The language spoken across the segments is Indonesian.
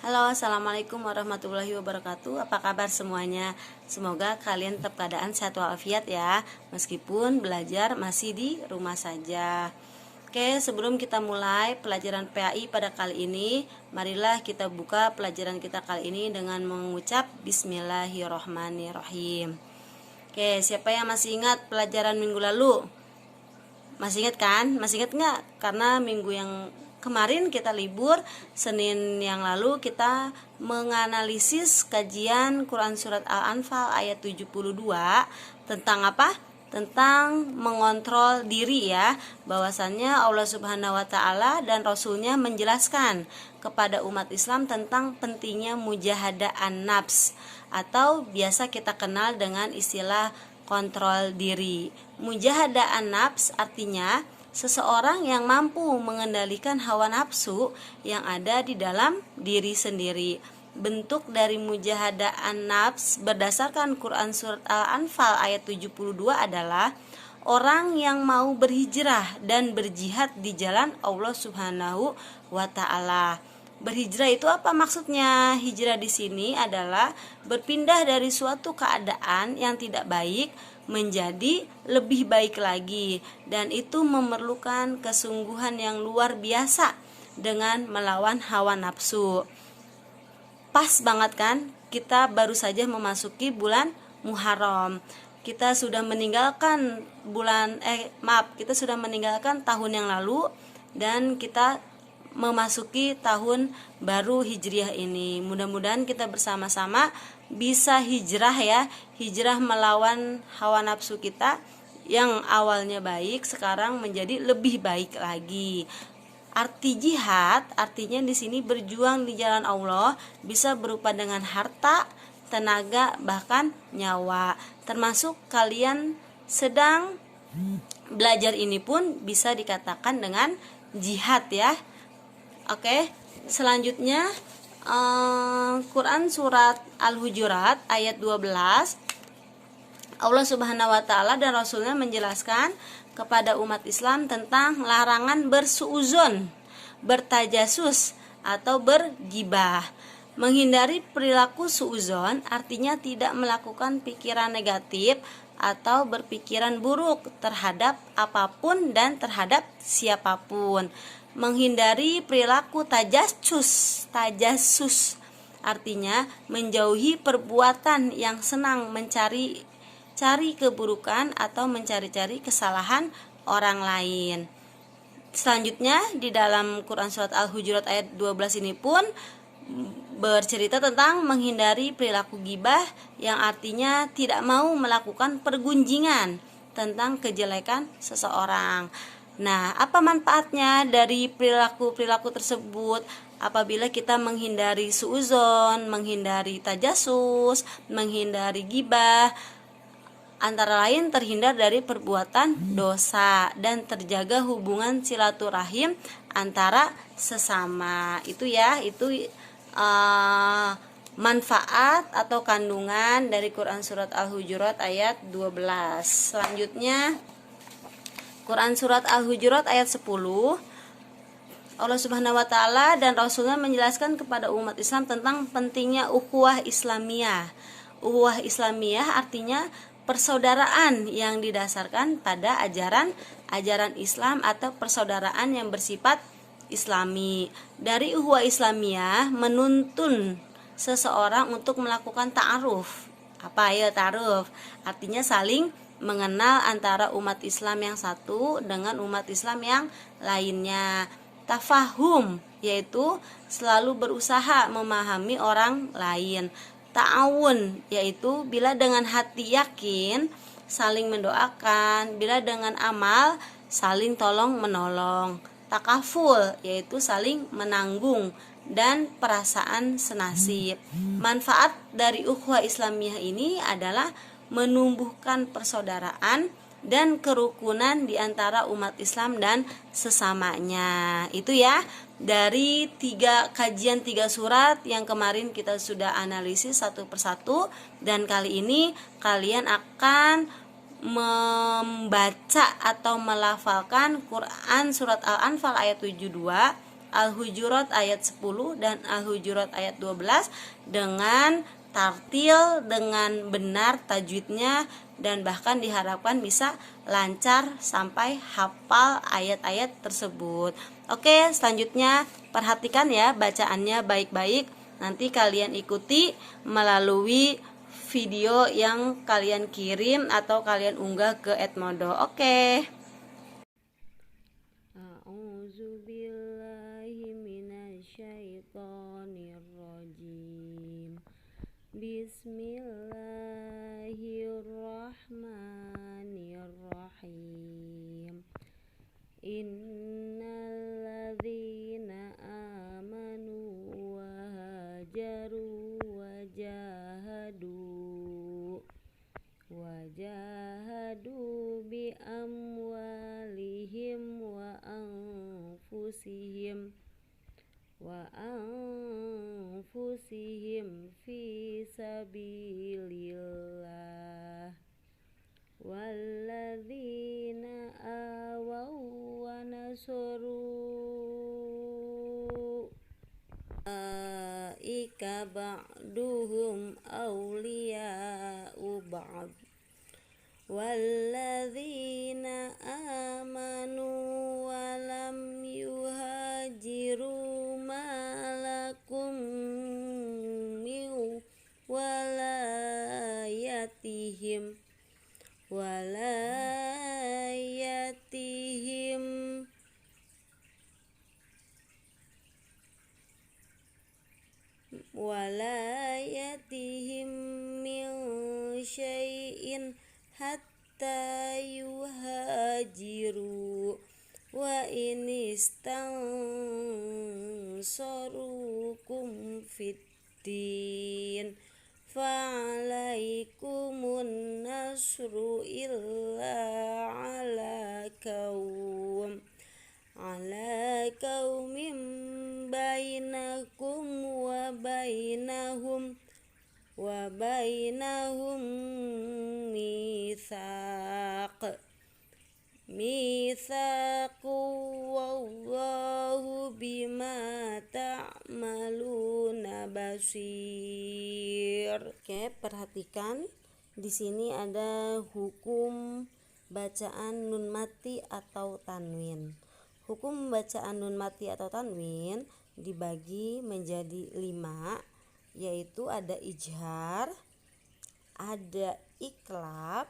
Halo, assalamualaikum warahmatullahi wabarakatuh. Apa kabar semuanya? Semoga kalian tetap keadaan sehat walafiat ya, meskipun belajar masih di rumah saja. Oke, sebelum kita mulai pelajaran PAI pada kali ini, marilah kita buka pelajaran kita kali ini dengan mengucap Bismillahirrohmanirrohim. Oke, siapa yang masih ingat pelajaran minggu lalu? Masih ingat kan? Masih ingat nggak? Karena minggu yang kemarin kita libur, Senin yang lalu kita menganalisis kajian Quran Surat Al-Anfal ayat 72 tentang apa? Tentang mengontrol diri ya, bahwasannya Allah Subhanahu wa Ta'ala dan Rasulnya menjelaskan kepada umat Islam tentang pentingnya mujahadah an-nafs, atau biasa kita kenal dengan istilah kontrol diri. Mujahadah an-nafs artinya seseorang yang mampu mengendalikan hawa nafsu yang ada di dalam diri sendiri. Bentuk dari mujahadah an-nafs berdasarkan Quran Surat Al-Anfal ayat 72 adalah orang yang mau berhijrah dan berjihad di jalan Allah Subhanahu wa Ta'ala. Berhijrah itu apa maksudnya? Hijrah di sini adalah berpindah dari suatu keadaan yang tidak baik menjadi lebih baik lagi, dan itu memerlukan kesungguhan yang luar biasa dengan melawan hawa nafsu. Pas banget kan? Kita baru saja memasuki bulan Muharram. Kita sudah meninggalkan kita sudah meninggalkan tahun yang lalu dan kita memasuki tahun baru Hijriah ini. Mudah-mudahan kita bersama-sama bisa hijrah ya, hijrah melawan hawa nafsu kita yang awalnya baik sekarang menjadi lebih baik lagi. Arti jihad artinya di sini berjuang di jalan Allah, bisa berupa dengan harta, tenaga, bahkan nyawa. Termasuk kalian sedang belajar ini pun bisa dikatakan dengan jihad ya. Oke, selanjutnya Quran Surat Al-Hujurat ayat 12, Allah Subhanahu wa Ta'ala dan Rasulnya menjelaskan kepada umat Islam tentang larangan bersuuzon, bertajasus atau bergibah. Menghindari perilaku suuzon artinya tidak melakukan pikiran negatif atau berpikiran buruk terhadap apapun dan terhadap siapapun. Menghindari perilaku tajasus artinya menjauhi perbuatan yang senang mencari keburukan atau mencari-cari kesalahan orang lain. Selanjutnya di dalam Quran Surat Al-Hujurat ayat 12 ini pun bercerita tentang menghindari perilaku ghibah, yang artinya tidak mau melakukan pergunjingan tentang kejelekan seseorang. Nah, apa manfaatnya dari perilaku-perilaku tersebut? Apabila kita menghindari suuzon, menghindari tajasus, menghindari ghibah, antara lain terhindar dari perbuatan dosa dan terjaga hubungan silaturahim antara sesama. Itu ya, itu manfaat atau kandungan dari Quran Surat Al-Hujurat ayat 12. Selanjutnya Quran Surat Al-Hujurat ayat 10, Allah Subhanahu wa Ta'ala dan Rasulnya menjelaskan kepada umat Islam tentang pentingnya ukhuwah Islamiyah. Ukhuwah Islamiyah artinya persaudaraan yang didasarkan pada ajaran Islam atau persaudaraan yang bersifat Islami. Dari ukhuwah Islamiyah menuntun seseorang untuk melakukan ta'aruf. Apa ya ta'aruf? Artinya saling mengenal antara umat Islam yang satu dengan umat Islam yang lainnya. Tafahum yaitu selalu berusaha memahami orang lain. Ta'awun yaitu bila dengan hati yakin saling mendoakan, bila dengan amal saling tolong menolong. Takaful yaitu saling menanggung dan perasaan senasib. Manfaat dari ukhuwah Islamiyah ini adalah menumbuhkan persaudaraan dan kerukunan di antara umat Islam dan sesamanya. Itu ya, dari kajian 3 surat yang kemarin kita sudah analisis satu persatu, dan kali ini kalian akan membaca atau melafalkan Quran Surat Al-Anfal ayat 72 Al-Hujurat ayat 10 dan Al-Hujurat ayat 12 dengan tartil, dengan benar tajwidnya, dan bahkan diharapkan bisa lancar sampai hafal ayat-ayat tersebut. Oke, selanjutnya perhatikan ya bacaannya baik-baik. Nanti kalian ikuti melalui video yang kalian kirim atau kalian unggah ke Edmodo. Oke. A'udzubillahi minasyaitonirrajim. Bismillahirrahmanirrahim. Innalladzina amanu wa hajaru wajahadu bi amwalihim wa anfusihim fi sabilillah walladzina awaw wa nasaru ika ba'duhum awliya'u ba'd walladzina amanu wa lam yuhajiru malakum min walayatihim min syai'in hatta yuhajiru wa in istansarukum fiddin fa'alaikumun nasru illa ala qaumin bainakum wa bainahum mitsaqu wallahu bima ta'maluna basir. Oke, perhatikan di sini ada hukum bacaan nun mati atau tanwin. Hukum bacaan nun mati atau tanwin dibagi menjadi 5, yaitu ada ijhar, ada iklab,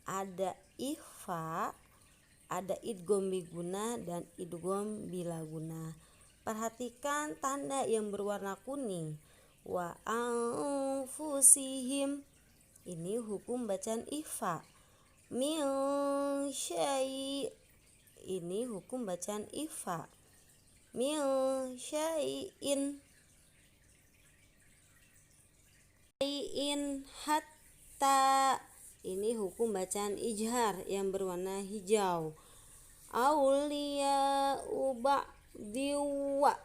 ada ikhfa, ada idgham biguna dan idgham bilaguna. Perhatikan tanda yang berwarna kuning. Wa anfusihim, ini hukum bacaan ikhfa. Min syai', ini hukum bacaan ikhfa. Min syai'in hatta, ini hukum bacaan ijhar yang berwarna hijau. Auliya'u ba'diwa,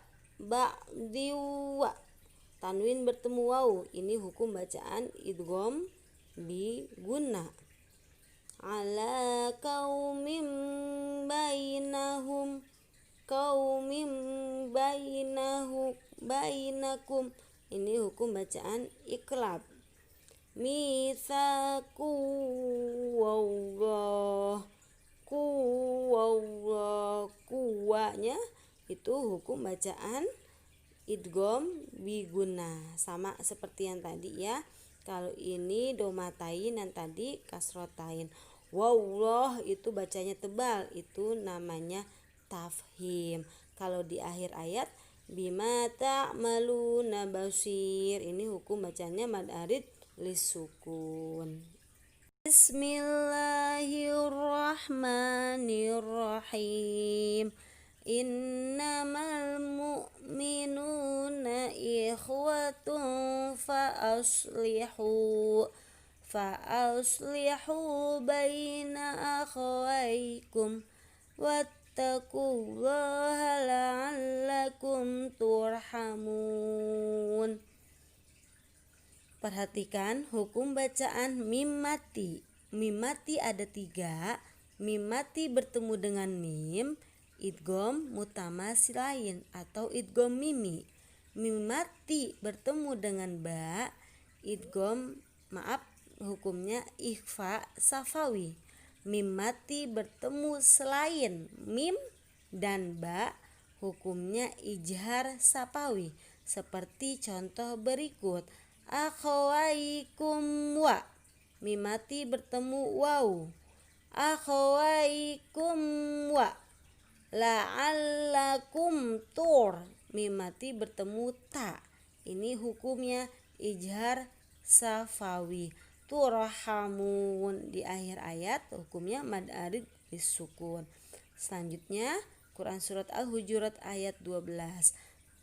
tanwin bertemu waw, ini hukum bacaan idgham biguna. Ala qaumin bainakum, ini hukum bacaan iklab. Mitsaku wallah, kuwanya itu hukum bacaan idgham biguna, sama seperti yang tadi ya. Kalau ini domatain, yang tadi kasrotain. Wallah itu bacanya tebal, itu namanya tafhim. Kalau di akhir ayat bima ta'maluna basir, ini hukum bacanya mad arid lisukun. Bismillahirrahmanirrahim. Innamal mu'minuna ikhwatun fa'aslihu baina akhawaikum wattaqullaha la'allakum turhamun. Perhatikan hukum bacaan mim mati. Mim mati ada 3. Mim mati bertemu dengan mim, idgham mutamasilain atau idgham mimi. Mim mati bertemu dengan ba, hukumnya ikhfa safawi. Mim mati bertemu selain mim dan ba, hukumnya ijhar safawi. Seperti contoh berikut, akhawaikum wa. Mim mati bertemu waw, akhawaikum wa. La'allakum tur. Mim mati bertemu ta. Ini hukumnya ijhar safawi. Turhamun di akhir ayat hukumnya mad arid bisukun. Selanjutnya Quran surat Al-Hujurat ayat 12.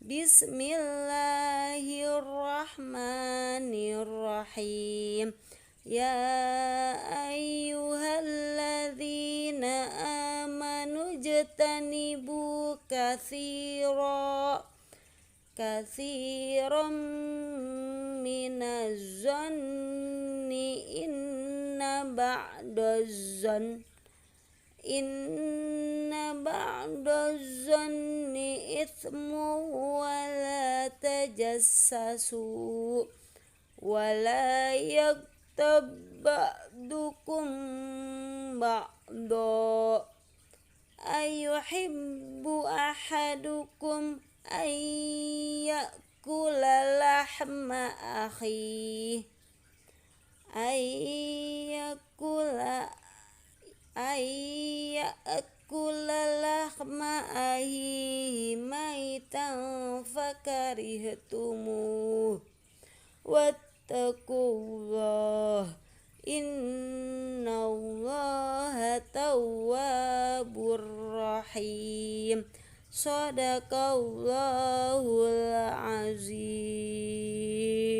Bismillahirrahmanirrahim. Ya ayyuhalladzina amanu jtanibu kathiran minaz zanni inna ba'daz zanni ithmu wa la tajassasu wa la yaktab ba'dukum ba'da ayuhibbu ahadukum ayyakula lahma akhihi maitan fakarihtumuh wattaqullah innallaha tawwabur rahim. Shadaqallahul